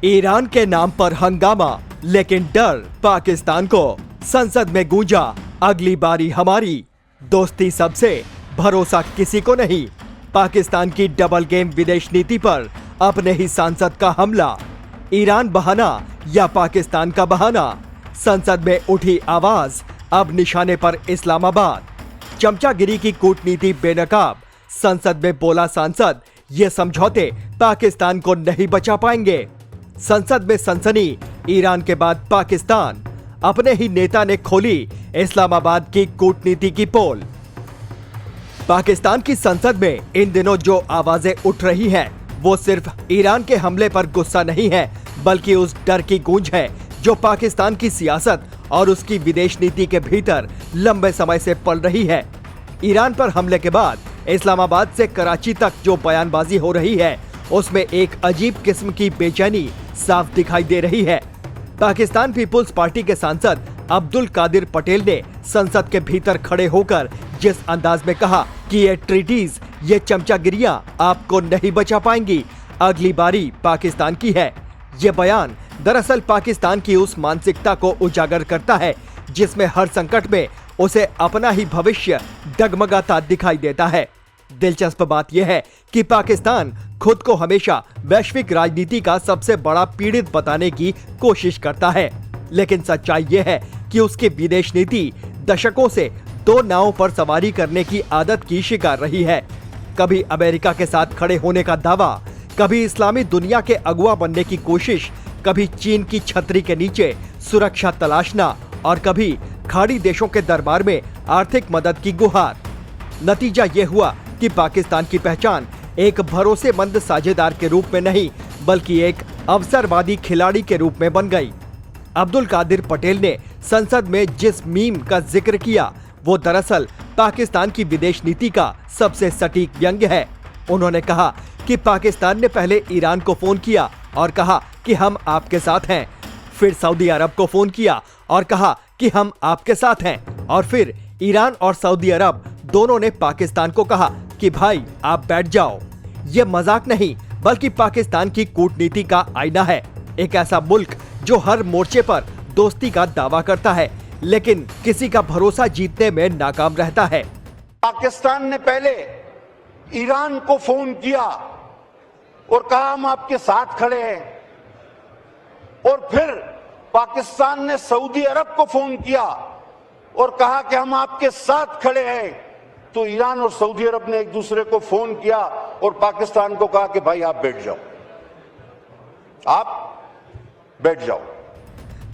Iran के नाम पर हंगामा, लेकिन डर पाकिस्तान को। संसद में गूंजा, अगली बारी हमारी, दोस्ती सबसे, भरोसा किसी को नहीं। पाकिस्तान की डबल गेम विदेश नीति पर अपने ही सांसद का हमला। ईरान बहाना या पाकिस्तान का बहाना? संसद में उठी आवाज, अब निशाने पर इस्लामाबाद। चमचागिरी की कूटनीति बेनकाब, संसद में बोला सांसद, ये समझौते पाकिस्तान को नहीं बचा पाएंगे। संसद में सनसनी, ईरान के बाद पाकिस्तान। अपने ही नेता ने खोली इस्लामाबाद की कूटनीति की पोल। पाकिस्तान की संसद में इन दिनों जो आवाजें उठ रही हैं, वो सिर्फ ईरान के हमले पर गुस्सा नहीं है, बल्कि उस डर की गूंज है जो पाकिस्तान की सियासत और उसकी विदेश नीति के भीतर लंबे समय से पल रही है। ईरान पर हमले के बाद इस्लामाबाद से कराची तक जो बयानबाजी हो रही है, उसमें एक अजीब किस्म की बेचैनी साफ दिखाई दे रही है। पाकिस्तान पीपुल्स पार्टी के सांसद अब्दुल कादिर पटेल ने संसद के भीतर खड़े होकर जिस अंदाज में कहा कि ये ट्रीटीज, ये चमचागिरियां आपको नहीं बचा पाएंगी, अगली बारी पाकिस्तान की है। ये बयान दरअसल पाकिस्तान की उस मानसिकता को उजागर करता है जिसमें हर संकट में उसे अपना ही भविष्य डगमगाता दिखाई देता है। दिलचस्प बात यह है कि पाकिस्तान खुद को हमेशा वैश्विक राजनीति का सबसे बड़ा पीड़ित बताने की कोशिश करता है, लेकिन सच्चाई यह है कि उसकी विदेश नीति दशकों से दो नावों पर सवारी करने की आदत की शिकार रही है। कभी अमेरिका के साथ खड़े होने का दावा, कभी इस्लामी दुनिया के अगुवा बनने की कोशिश, कभी चीन की छतरी के नीचे सुरक्षा तलाशना और कभी खाड़ी देशों के दरबार में आर्थिक मदद की गुहार। नतीजा ये हुआ कि पाकिस्तान की पहचान एक भरोसेमंद साझेदार के रूप में नहीं, बल्कि एक अवसरवादी खिलाड़ी के रूप में बन गई। अब्दुल कादिर पटेल ने संसद में जिस मीम का जिक्र किया, वो दरअसल पाकिस्तान की विदेश नीति का सबसे सटीक व्यंग्य है। उन्होंने कहा कि पाकिस्तान ने पहले ईरान को फोन किया और कहा कि हम आपके साथ हैं, फिर सऊदी अरब को फोन किया और कहा कि हम आपके साथ हैं, और फिर ईरान और सऊदी अरब दोनों ने पाकिस्तान को कहा कि भाई आप बैठ जाओ। ये मजाक नहीं, बल्कि पाकिस्तान की कूटनीति का आईना है। एक ऐसा मुल्क जो हर मोर्चे पर दोस्ती का दावा करता है, लेकिन किसी का भरोसा जीतने में नाकाम रहता है। पाकिस्तान ने पहले ईरान को फोन किया और कहा हम आपके साथ खड़े हैं, और फिर पाकिस्तान ने सऊदी अरब को फोन किया और कहा कि हम आपके साथ खड़े हैं। तो ईरान और सऊदी अरब ने एक दूसरे को फोन किया और पाकिस्तान को कहा कि भाई आप बैठ जाओ, आप बैठ जाओ।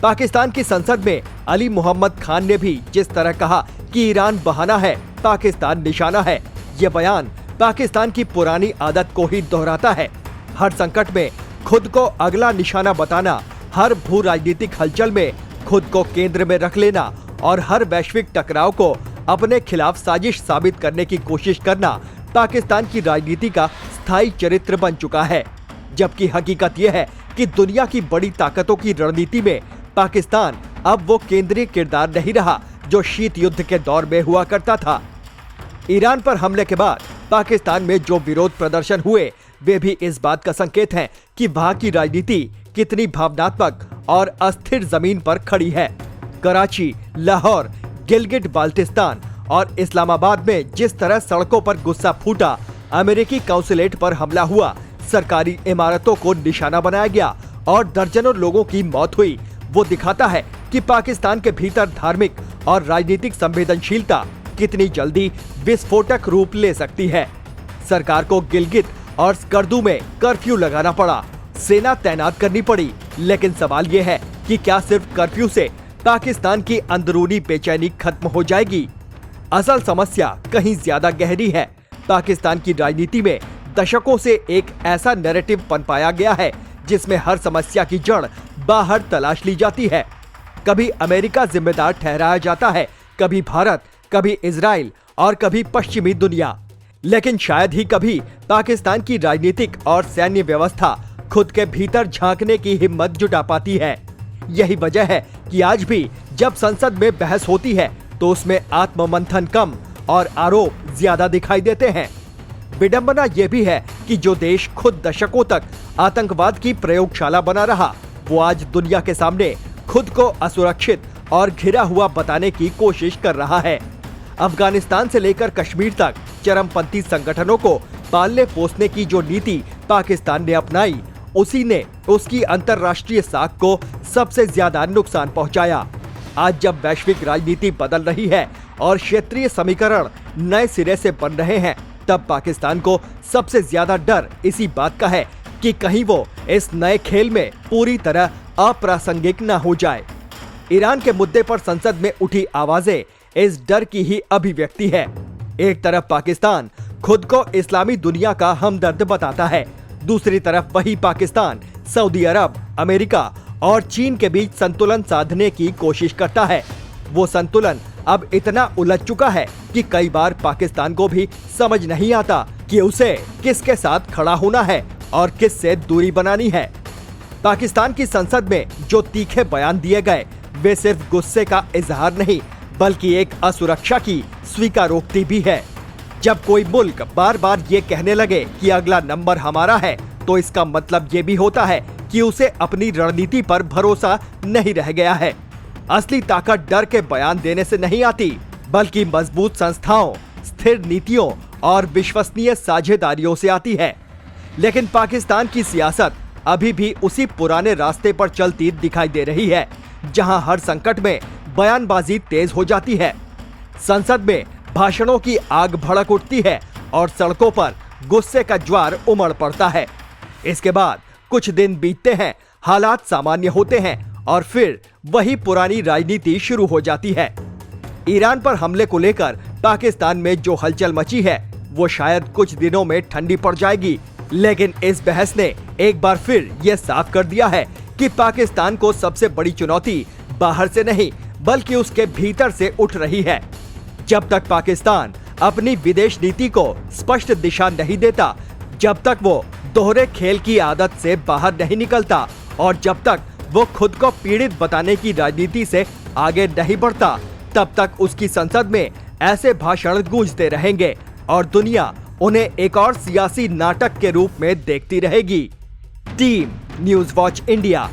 पाकिस्तान की संसद में अली मोहम्मद खान ने भी जिस तरह कहा कि ईरान बहाना है, पाकिस्तान निशाना है, ये बयान पाकिस्तान की पुरानी आदत को ही दोहराता है। हर संकट में खुद को अगला निशाना बताना, हर भू राजनीतिक हलचल में खुद को केंद्र में रख लेना और हर वैश्विक टकराव को अपने खिलाफ साजिश साबित करने की कोशिश करना पाकिस्तान की राजनीति का स्थायी चरित्र बन चुका है। जबकि हकीकत यह है कि दुनिया की बड़ी ताकतों की रणनीति में पाकिस्तान अब वो केंद्रीय किरदार नहीं रहा जो शीत युद्ध के दौर में हुआ करता था। ईरान पर हमले के बाद पाकिस्तान में जो विरोध प्रदर्शन हुए, वे भी इस बात का संकेत हैं कि वहां की राजनीति कितनी भावनात्मक और अस्थिर जमीन पर खड़ी है। कराची, लाहौर, गिलगिट बाल्टिस्तान और इस्लामाबाद में जिस तरह सड़कों पर गुस्सा फूटा, अमेरिकी काउंसिलेट पर हमला हुआ, सरकारी इमारतों को निशाना बनाया गया और दर्जनों लोगों की मौत हुई, वो दिखाता है कि पाकिस्तान के भीतर धार्मिक और राजनीतिक संवेदनशीलता कितनी जल्दी विस्फोटक रूप ले सकती है। सरकार को गिलगित और स्कर्दू में कर्फ्यू लगाना पड़ा, सेना तैनात करनी पड़ी, लेकिन सवाल ये है कि क्या सिर्फ कर्फ्यू से पाकिस्तान की अंदरूनी बेचैनी खत्म हो जाएगी? असल समस्या कहीं ज्यादा गहरी है। पाकिस्तान की राजनीति में दशकों से एक ऐसा नैरेटिव पनपाया गया है जिसमें हर समस्या की जड़ बाहर तलाश ली जाती है। कभी अमेरिका जिम्मेदार ठहराया जाता है, कभी भारत, कभी इजराइल और कभी पश्चिमी दुनिया, लेकिन शायद ही कभी पाकिस्तान की राजनीतिक और सैन्य व्यवस्था खुद के भीतर झांकने की हिम्मत जुटा पाती है। यही वजह है कि आज भी जब संसद में बहस होती है तो उसमें आत्ममंथन कम और आरोप ज्यादा दिखाई देते हैं। विडंबना यह भी है कि जो देश खुद दशकों तक आतंकवाद की प्रयोगशाला बना रहा, वो आज दुनिया के सामने खुद को असुरक्षित और घिरा हुआ बताने की कोशिश कर रहा है। अफगानिस्तान से लेकर कश्मीर तक चरमपंथी संगठनों को पालने पोसने की जो नीति पाकिस्तान ने अपनाई, उसी ने उसकी अंतर्राष्ट्रीय साख को सबसे ज्यादा नुकसान पहुंचाया। आज जब वैश्विक राजनीति बदल रही है और क्षेत्रीय समीकरण नए सिरे से बन रहे हैं, तब पाकिस्तान को सबसे ज्यादा डर इसी बात का है कि कहीं वो इस नए खेल में पूरी तरह अप्रासंगिक न हो जाए। ईरान के मुद्दे पर संसद में उठी आवाजें इस डर की ही अभिव्यक्ति है। एक तरफ पाकिस्तान खुद को इस्लामी दुनिया का हमदर्द बताता है, दूसरी तरफ वही पाकिस्तान सऊदी अरब, अमेरिका और चीन के बीच संतुलन साधने की कोशिश करता है। वो संतुलन अब इतना उलझ चुका है कि कई बार पाकिस्तान को भी समझ नहीं आता कि उसे किसके साथ खड़ा होना है और किससे दूरी बनानी है। पाकिस्तान की संसद में जो तीखे बयान दिए गए, वे सिर्फ गुस्से का इजहार नहीं, बल्कि एक असुरक्षा की स्वीकारोक्ति भी है। जब कोई मुल्क बार बार ये कहने लगे कि अगला नंबर हमारा है, तो इसका मतलब ये भी होता है कि उसे अपनी रणनीति पर भरोसा नहीं रह गया है। असली ताकत डर के बयान देने से नहीं आती, बल्कि मजबूत संस्थाओं, स्थिर नीतियों और विश्वसनीय साझेदारियों से आती है। लेकिन पाकिस्तान की सियासत अभी भी उसी पुराने रास्ते पर चलती दिखाई दे रही है, जहां हर संकट में बयानबाजी तेज हो जाती है। संसद में भाषणों की आग भड़क उठती है और सड़कों पर गुस्से का ज्वार उमड़ पड़ता है। इसके बाद कुछ दिन बीतते हैं, हालात सामान्य होते हैं और फिर वही पुरानी राजनीति शुरू हो जाती है। ईरान पर हमले को लेकर पाकिस्तान में जो हलचल मची है, वो शायद कुछ दिनों में ठंडी पड़ जाएगी, लेकिन इस बहस ने एक बार फिर यह साफ कर दिया है कि पाकिस्तान को सबसे बड़ी चुनौती बाहर से नहीं, बल्कि उसके भीतर से उठ रही है। जब तक पाकिस्तान अपनी विदेश नीति को स्पष्ट दिशा नहीं देता, जब तक वो दोहरे खेल की आदत से बाहर नहीं निकलता और जब तक वो खुद को पीड़ित बताने की राजनीति से आगे नहीं बढ़ता, तब तक उसकी संसद में ऐसे भाषण गूंजते रहेंगे और दुनिया उन्हें एक और सियासी नाटक के रूप में देखती रहेगी। Team news watch India.